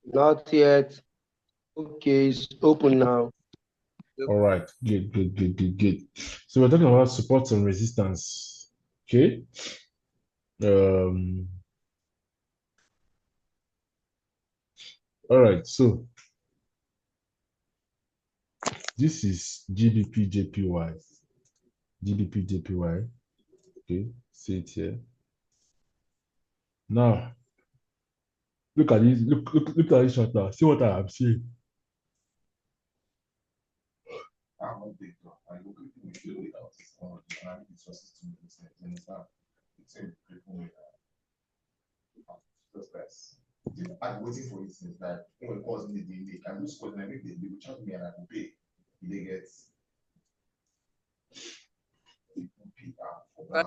Not yet. Okay, it's open now. All right, good. So we're talking about support and resistance. Okay. Um, all right, so this is GBP JPY. GBP JPY. Okay, see it here. Now look at this, look at this chart now. See what I am saying.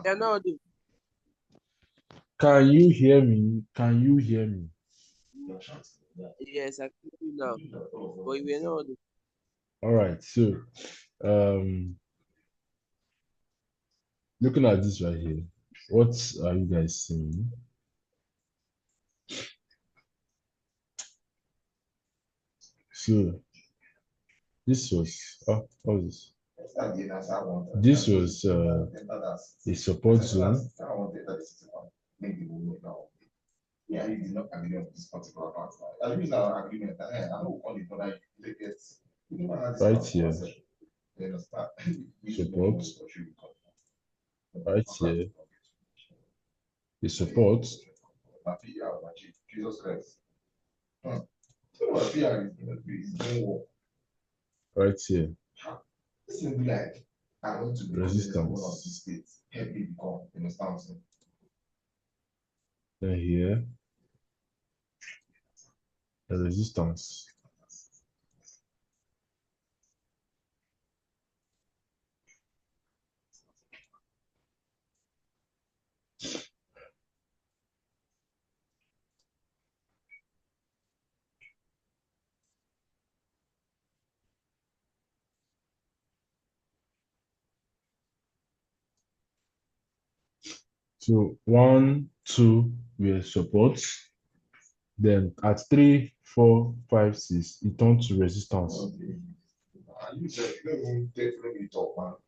You're not audible. Can you hear me? Can you hear me? Yes, I can hear you now. But you were not audible. All right, so um looking at this right here, what are you guys seeing? So this was what was this? This was a support zone. Right here, support. Right here, the support. Right here, resistance. Then here, the resistance. So 1, 2 were supports. Then at 3, 4, 5, 6, it turned to resistance.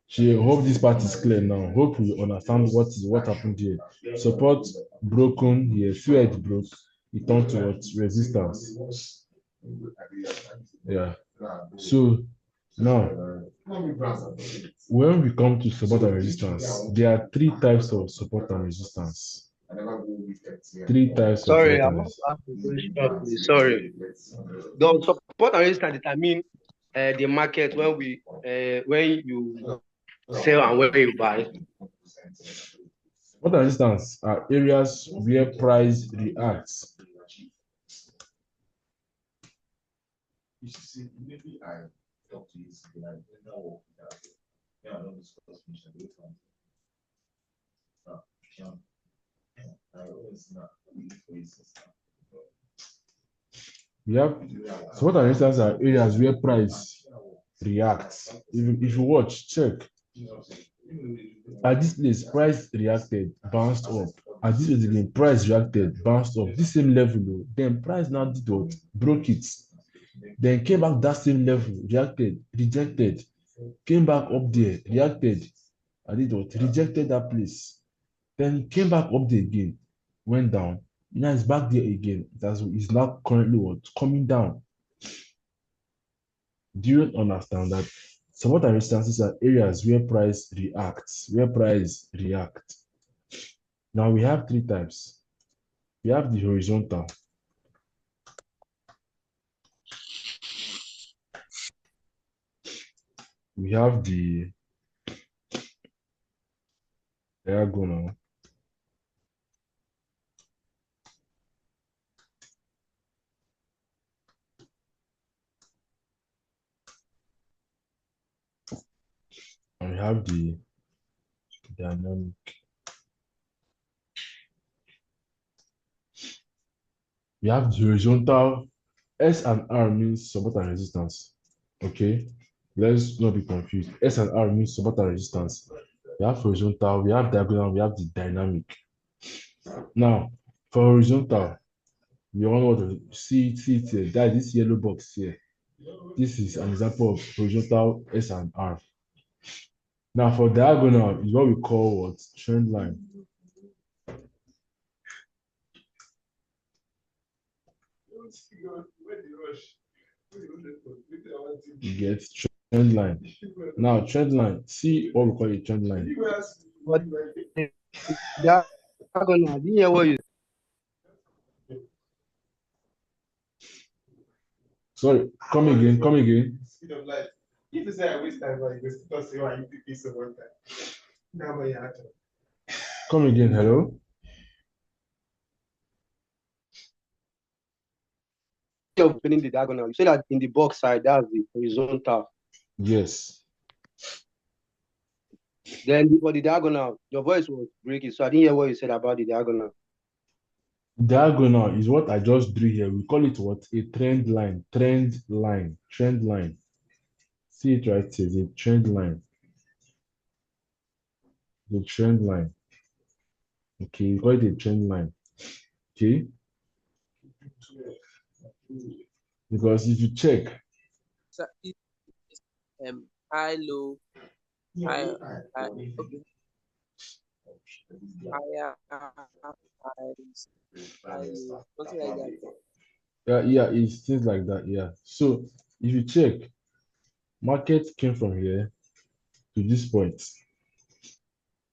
She hope this part is clear now. Hope you understand what happened here. Support broken here. See where it broke. It turned to what? Resistance. Yeah. So now, when we come to support and resistance, there are three types of support and resistance. Three types of Sorry, support I and want resistance. to ask a question, please. Sorry. The support and resistance determine the market when you sell and when you buy. Support and resistance are areas where price reacts. We have support and resistance are areas where price reacts. If you watch, check. At this place, price reacted, bounced up. At this place again, price reacted, bounced up. This same level, oh, then price now did what? Broke it. Then came back that same level, reacted, rejected, came back up there, reacted. I did what? Rejected that place. Then came back up there again, went down. Now it's back there again. It's now currently what? Coming down. Do you understand that support and resistances are areas where price reacts, where price react? Now we have three types. We have the horizontal. We have the diagonal. And we have the dynamic. We have the horizontal. S and R means support and resistance. Okay, let's not be confused. S and R means support and resistance. We have horizontal, we have diagonal, we have the dynamic. Now, for horizontal, We all know to see it here. That this yellow box here. This is an example of horizontal S and R. Now for diagonal is what we call what? Trend line. You get trend line. Now trend line, see what we call a trend line. But the diagonal, I didn't hear what you Sorry, come again. Come again, hello? you're opening the diagonal. You say that in the box side, that's the horizontal. Yes. Then for the diagonal, your voice was breaking, so I didn't hear what you said about the diagonal. Diagonal is what I just drew here. We call it what? A trend line. Trend line. Trend line. See it right here. The trend line. The trend line. Okay, we call it a trend line. Okay. Because if you check, So it high low high high okay higher highs high low something like that. yeah, it's things like that. Yeah. So if you check, market came from here to this point,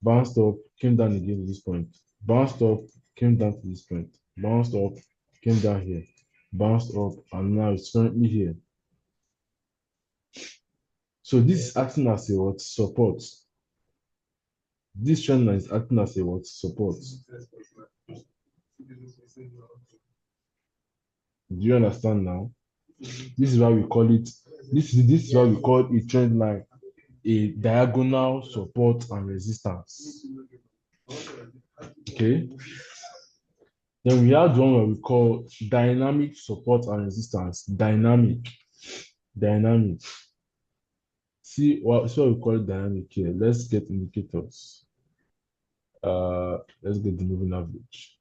bounced up, came down again to this point, bounced up, came down to this point, bounced up, came down here, bounced up, and now it's currently here. So this is acting as a what? Support. This trend line is acting as a what? Support. Do you understand now? This is why we call it, this is why we call a trend line a diagonal support and resistance. Okay. Then we have one where we call dynamic support and resistance. Dynamic. Dynamic. See what we call it dynamic here. Let's get indicators. Let's get the moving average.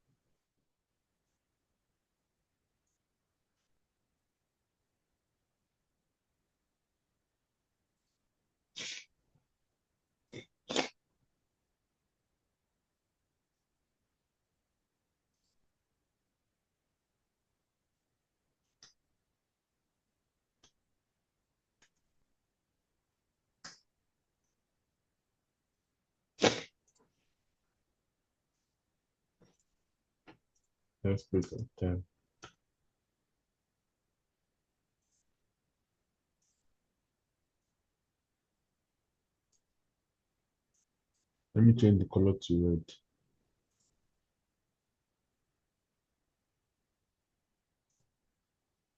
Let's put on 10. Let me change the color to red.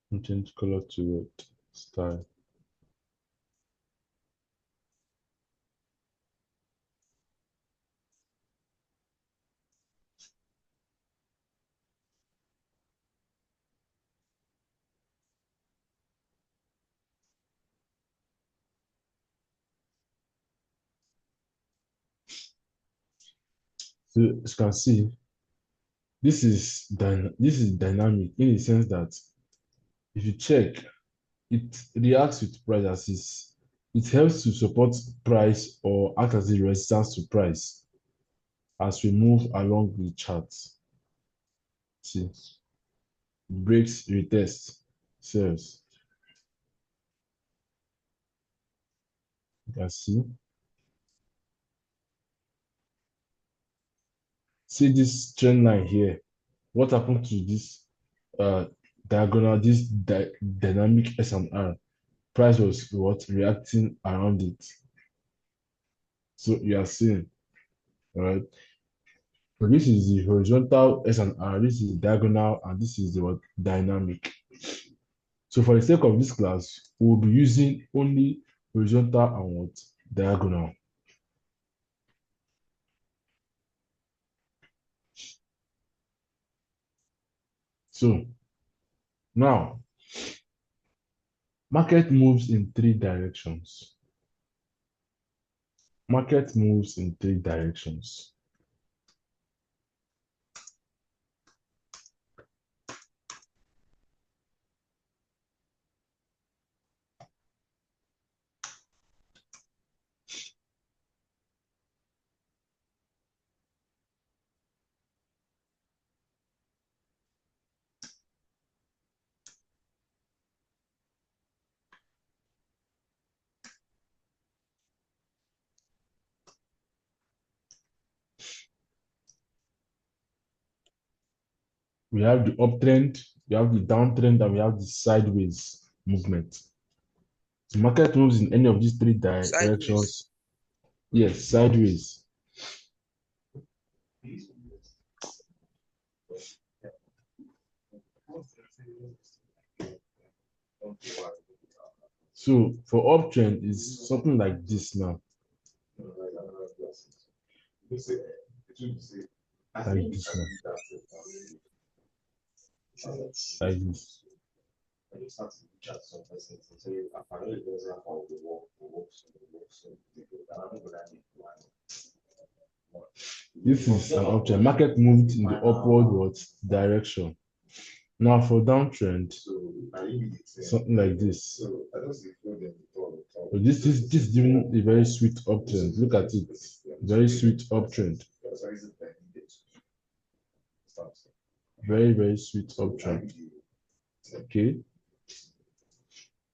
Let me change the color to red. Style. So as you can see, this is dynamic in the sense that if you check, it reacts with price as is. It helps to support price or act as a resistance to price as we move along the chart. See, breaks, retest, sells. You can see. See this trend line here. What happened to this uh, diagonal, this dynamic S and R? Price was what reacting around it. So you are seeing, all right? So this is the horizontal S and R, this is diagonal, and this is the what dynamic. So for the sake of this class, we will be using only horizontal and what diagonal. So now, market moves in three directions. Market moves in three directions. We have the uptrend, we have the downtrend, and we have the sideways movement. The market moves in any of these three Sideways. directions. Yes, sideways. So for uptrend is something like this now. Like this now. Like this. This is an uptrend. Market moved in the upward what direction. Now for downtrend, something like this. So this is even a very sweet uptrend. Look at it. Very sweet uptrend. Very, very sweet uptrend. Okay.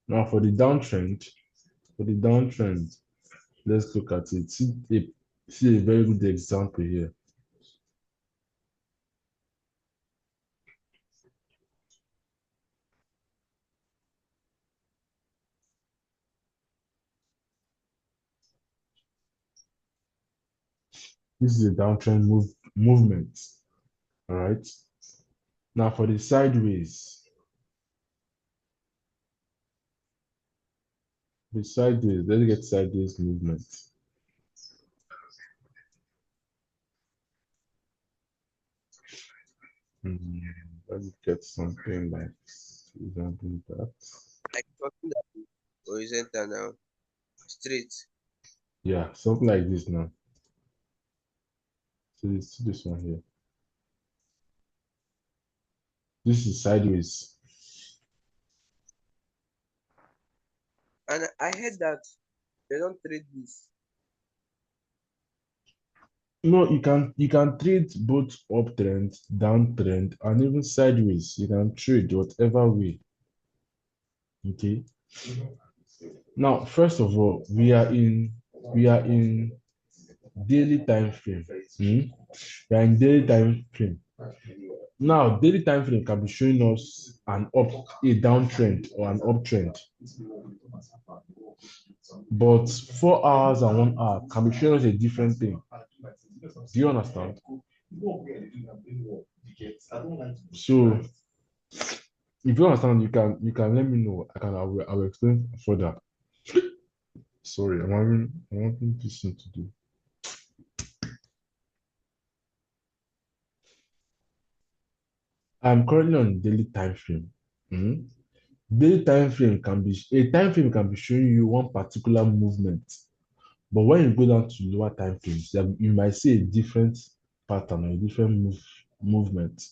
Now for the downtrend, let's look at it. See a very good example here. This is a downtrend movement. All right. Now for the sideways, let's get sideways movement. Let's get something like resembling that. Like something that is horizontal now. Straight. Yeah, something like this now. So this one here. This is sideways. And I heard that they don't trade this. No, you can trade both uptrend, downtrend, and even sideways. You can trade whatever way. Okay. Now, first of all, we are in daily time frame. We are in daily time frame. Now, daily time frame can be showing us a downtrend or an uptrend. But 4 hours and 1 hour can be showing us a different thing. Do you understand? So if you understand, you can let me know. I will explain further. Sorry, I'm having this thing to do. I'm currently on daily time frame. Daily time frame can be showing you one particular movement. But when you go down to lower time frames, you might see a different pattern or a different movement.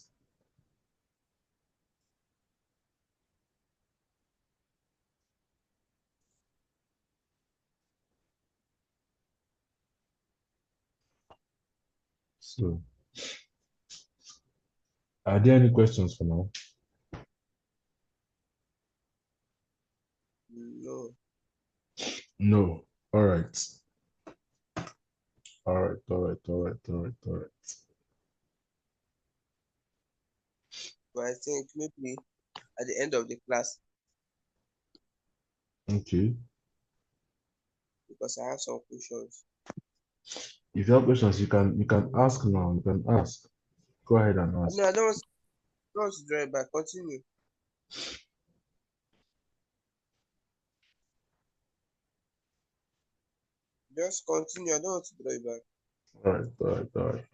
So, are there any questions for now? No. No. All right. All right. All right. All right. All right. All right. But I think maybe at the end of the class, Okay. because I have some questions. If you have questions, you can ask now. You can ask. Go ahead and ask. No, I don't want to draw it back. Continue. Just continue. I don't want to draw it back. All right. All right. All right.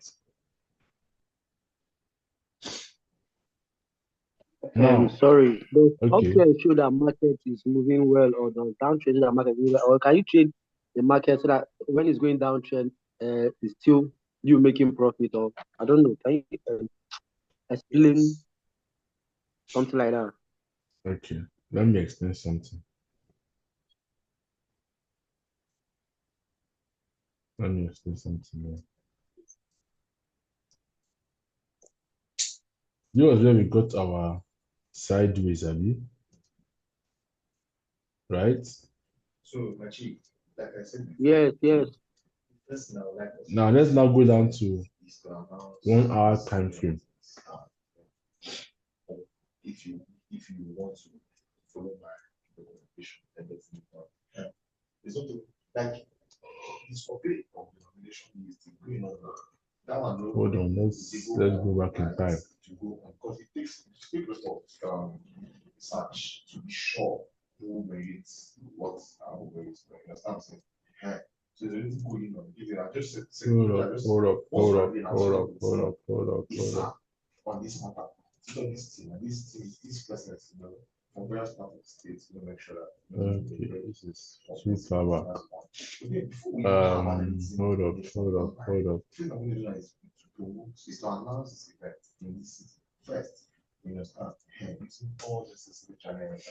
Now, Sorry, does okay. uptrend show that market is moving well or does downtrend that market is moving well? Or can you trade the market so that when it's going downtrend, it's still you making profit? Or I don't know. Can you explain Yes. something like that? Okay. Let me explain something. Let me explain something here. This was where we got our sideways, Abi, right? Yes, yes. Now let's now go down to 1 hour time frame. if you want to follow my recommendation, then let's move on. It's not like it's okay of denomination is going on. That one, hold on, let's go back in time. To go on because it takes of research to be sure who merits what who merits. You understand what I'm saying? Yeah. So there's anything going on. If you are just hold up. On this matter, this thing, this presence, from various parts of the state, to make sure that okay, this is too far back. Hold up. Is to announce this event in this city first. You understand? Using all the necessary channels.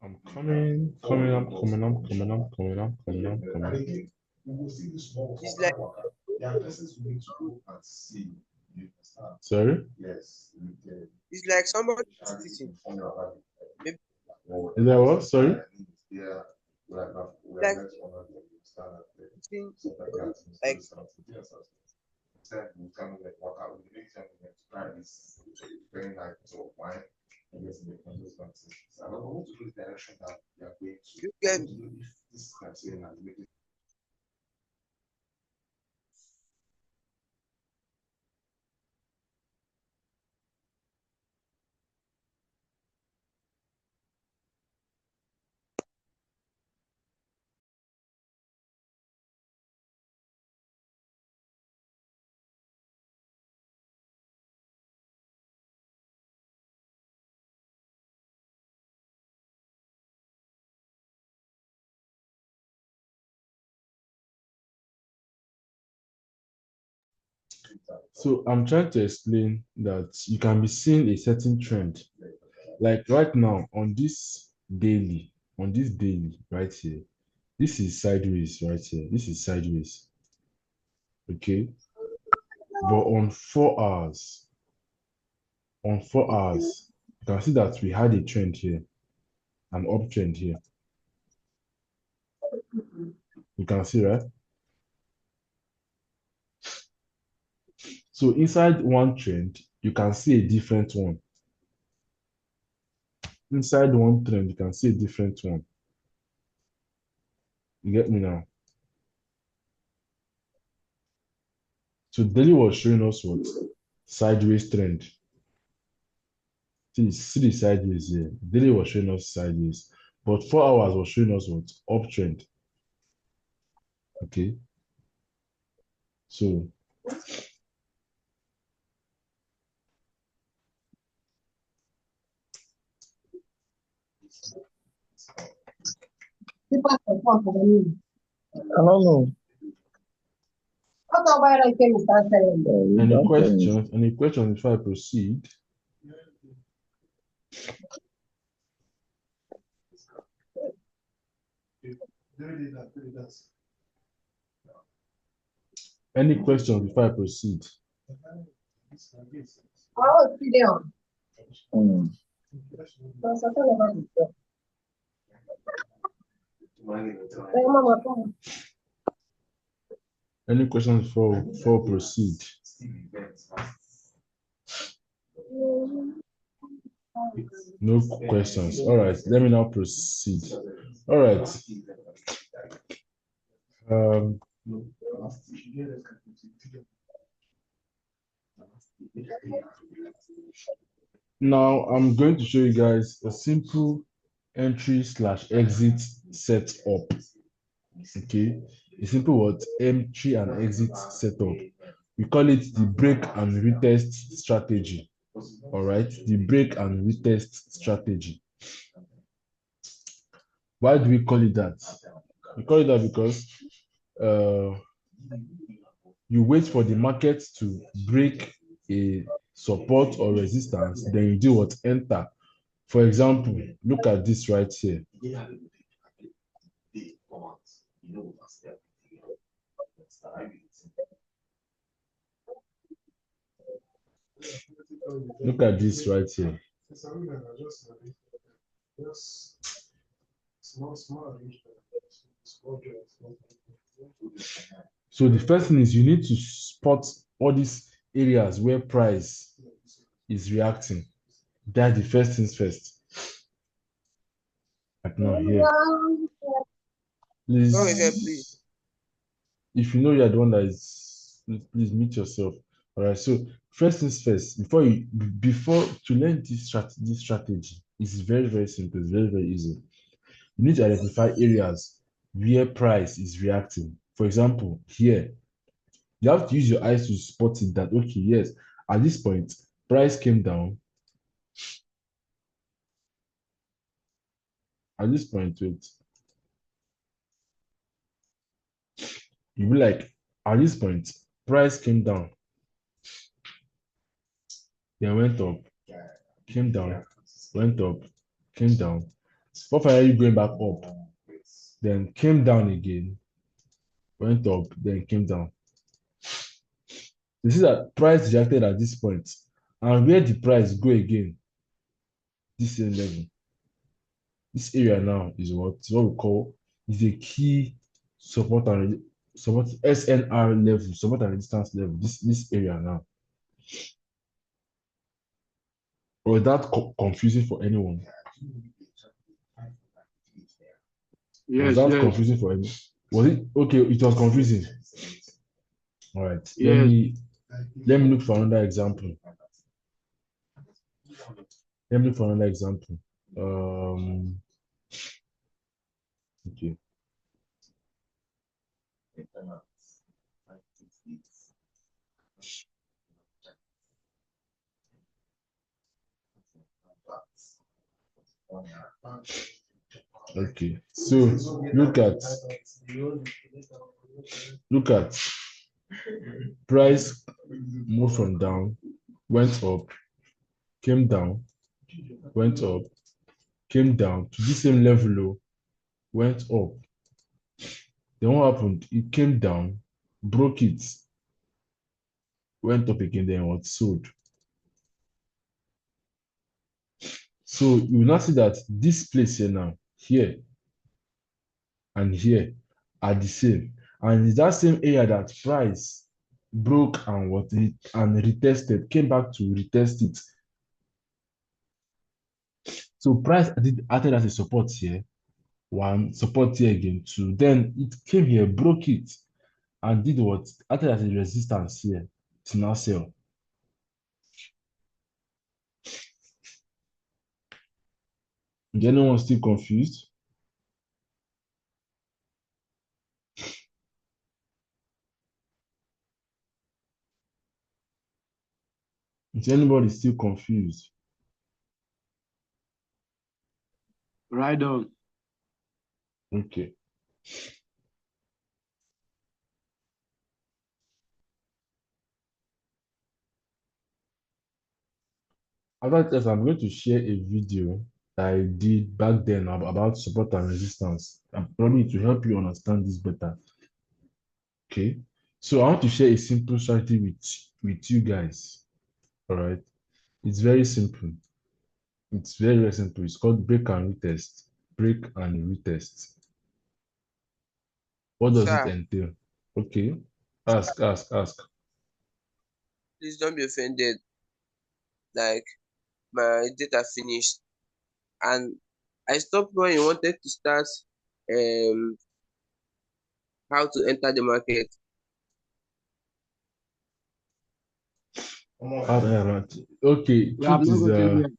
I'm coming. We will see this small. It's like There are places we need to go and see. You understand? Sorry? Yes. it's like somebody teaching. Maybe Is that what? Sorry? like teaching, like Very nice of wine. I guess in the consistency. So I don't want to do the direction that we are going to. you get If this can say and make it. So I'm trying to explain that you can be seeing a certain trend. Like right now on this daily right here, this is sideways right here. This is sideways. Okay. But on 4 hours, you can see that we had a trend here, an uptrend here. You can see, right? So inside one trend, you can see a different one. Inside one trend, you can see a different one. You get me now? So daily was showing us what? Sideways trend. See the sideways here. Daily was showing us sideways. But 4 hours was showing us what? Uptrend. Okay. So I don't know. any questions? Any questions before I proceed? Any questions before I proceed? Oh, sit down. Any questions before I proceed? No questions. All right, let me now proceed. All right. Now I'm going to show you guys a simple entry/exit setup. Okay, a simple what? Entry and exit setup. We call it the break and retest strategy. All right, the break and retest strategy. Why do we call it that? We call it that because you wait for the market to break a support or resistance, then you do what? Enter. For example, look at this right here. Look at this right here. So the first thing is you need to spot all these areas where price is reacting. That's the first things first. Like now here, Come again, please. please, if you know you're the one that is, please meet yourself. All right. So first things first, before to learn this strategy, it's very very simple. It's very very easy. You need to identify areas where price is reacting. For example, here you have to use your eyes to spot it that okay, yes, at this point, price came down. At this point, wait, you be like, at this point, price came down, then went up, came down, went up, came down. What finally going back up, then came down again, went up, then came down. You see that price reacted at this point, and where the price go again, this same level. This area now is what we call is a key support and support SNR level, support and resistance level. This area now. Or is that confusing for anyone? Was Yes, that yes, confusing for anyone? Was it okay? It was confusing. All right. yes. Let me look for another example. Let me look for another example. Okay. Okay. So look at price moved from down, went up, came down, went up, came down to the same level, went up. Then what happened? It came down, broke it, went up again, then what sold. So you will now see that this place here now, here and here are the same. And it's that same area that price broke and retested, came back to retest it. So price acted as a support here, one support here again, two. Then it came here, broke it, and did what? Acted as a resistance here to now sell. Is anyone still confused? Is anybody still confused? Right on. Okay. After this, I'm going to share a video that I did back then about support and resistance. And probably to help you understand this better. Okay. So I want to share a simple strategy with you guys. All right. It's very simple. It's very, very simple. It's called break and retest. Break and retest. What does it Sir, entail? Okay. Ask. please don't be offended. Like my data finished and I stopped when you wanted to start um how to enter the market. Okay. We have not gotten there.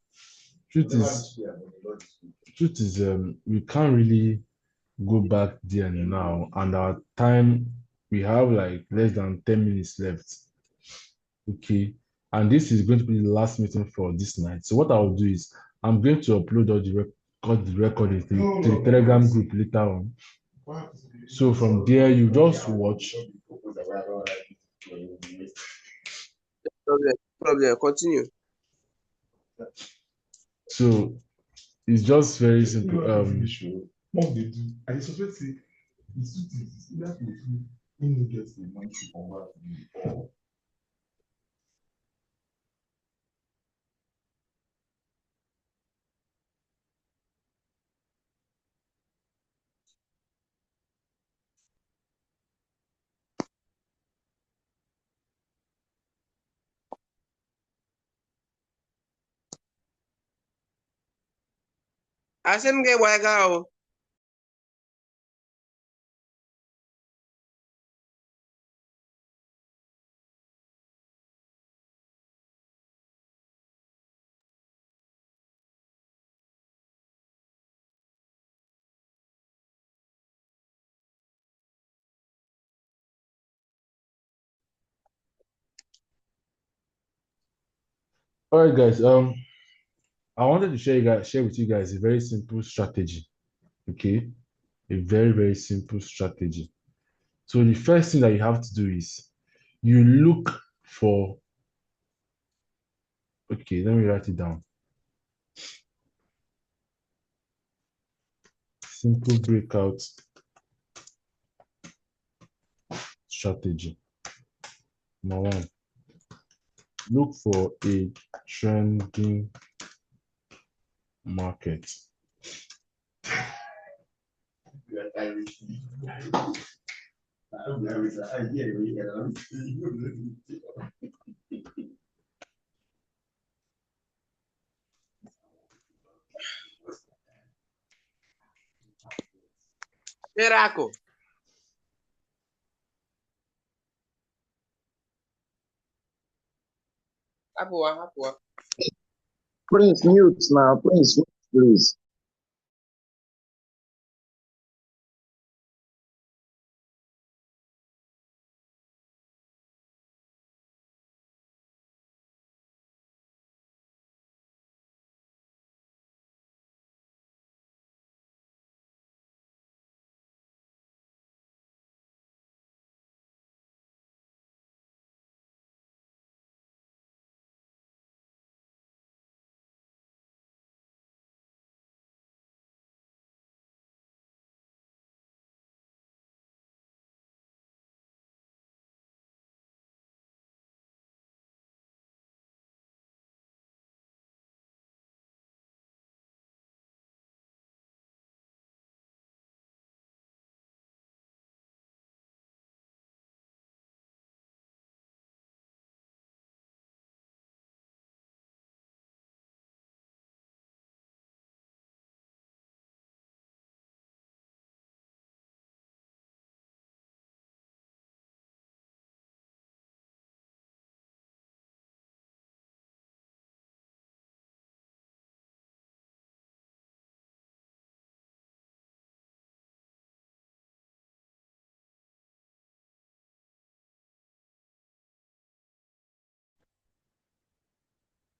Truth is, we can't really go back there now, and our time we have like less than 10 minutes left. Okay, and this is going to be the last meeting for this night. So what I'll do is I'm going to upload all the recording to the Telegram group later on. So from there you just watch. Problem. Continue. So it's just very simple. Asem get waga. All right, guys. I wanted to share with you guys a very simple strategy. Okay, a very simple strategy. So the first thing that you have to do is you look for. Okay, let me write it down. Simple breakout strategy. Number one, look for a trending market. Miracle. Apua. Prince, mute now. Prince, mute, please.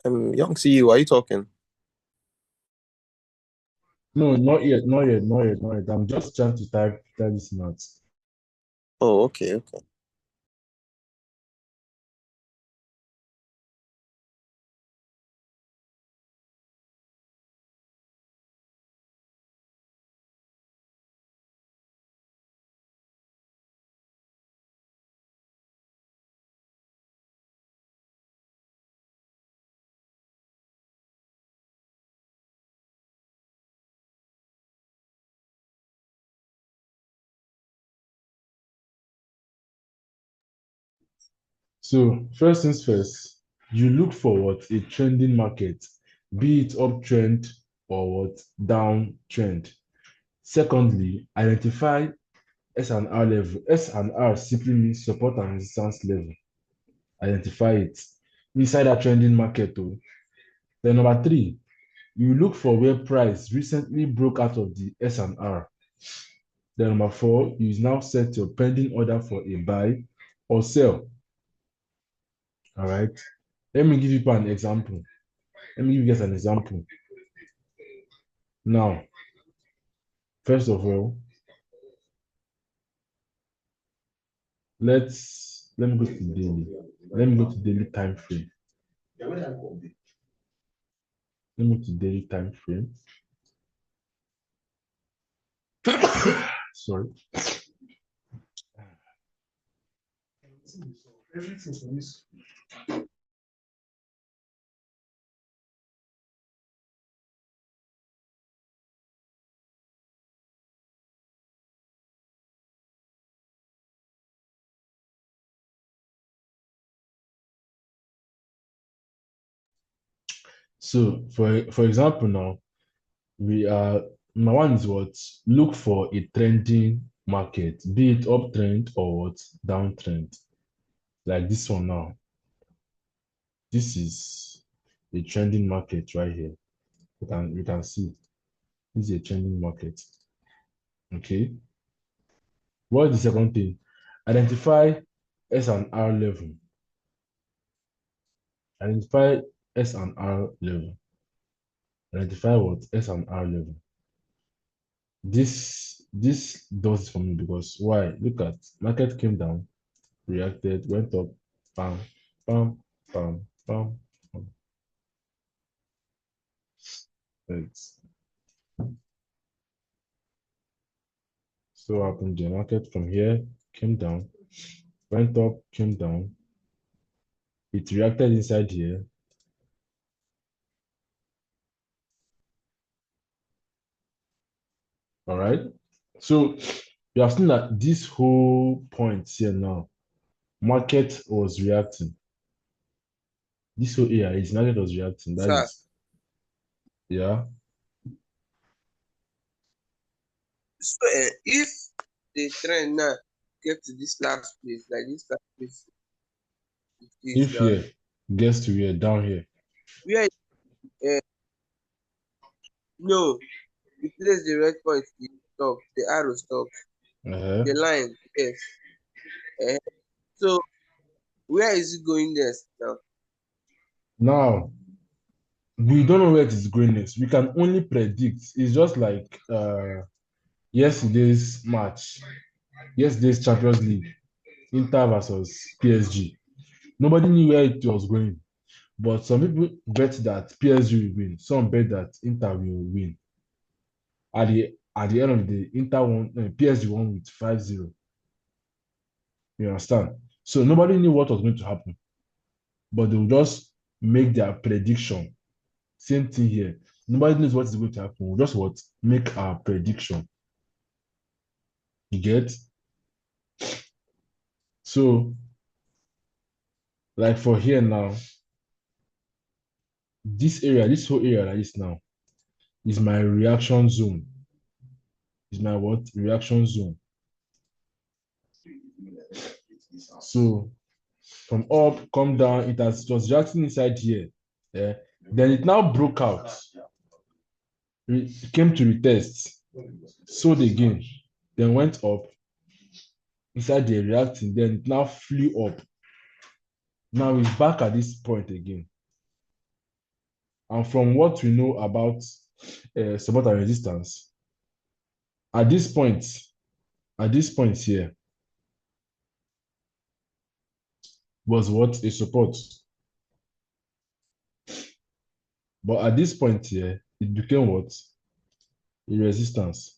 Young CU, are you talking? No, not yet. I'm just trying to type this out. Oh, okay. So first things first, you look for what a trending market, be it uptrend or what downtrend. Secondly, identify S&R level. S&R simply means support and resistance level. Identify it inside that trending market. Oh. Then number three, you look for where price recently broke out of the S&R. Then number four, you now set your pending order for a buy or sell. All right. Let me give you an example. Let me give you guys an example. Now, first of all, let me go to daily. Let me go to daily time frame. Let me go to daily time frame. Sorry. So for example now, We are number one is what? Look for a trending market, be it uptrend or what? Downtrend. Like this one now. This is a trending market right here. You can see this is a trending market. Okay. What is the second thing? Identify S and R level. Identify S and R level. Identify what? S and R level. This does it for me because why? Look at market came down, reacted, went up, bam, bam, bam, bam, bam. It's so happened the market from here came down, went up, came down, it reacted inside here. All right. So you have seen that this whole point here now, market was reacting. This whole area is market was reacting. That Sir, is, yeah. so if the trend now get to this last place, like this last place it is If now, here gets to here, down here. where uh, no, the place the red point is stop, the arrow stops, Uh-huh. the line, yes. Uh, so where is it going next now? Now, we don't know where it is going next. We can only predict. It's just like yesterday's match, yesterday's Champions League, Inter versus PSG. Nobody knew where it was going, but some people bet that PSG will win. Some bet that Inter will win. At the end of the day, Inter won, PSG won with 5-0. You understand? So nobody knew what was going to happen, but they will just make their prediction. Same thing here. Nobody knows what is going to happen. We'll just what? Make our prediction. You get? So, like for here now, this area, this whole area like this now, is my reaction zone. Is my what? Reaction zone. So, from up, come down, it was reacting inside here. Yeah. Then it now broke out. It came to retest. Sold again. Then went up. Inside the reacting. Then it now flew up. Now it's back at this point again. And from what we know about support and resistance, at this point, here was what? A support. But at this point here, it became what? A resistance.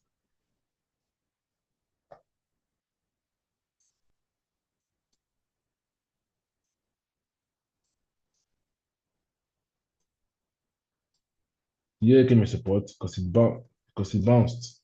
Here came a support because it bounced.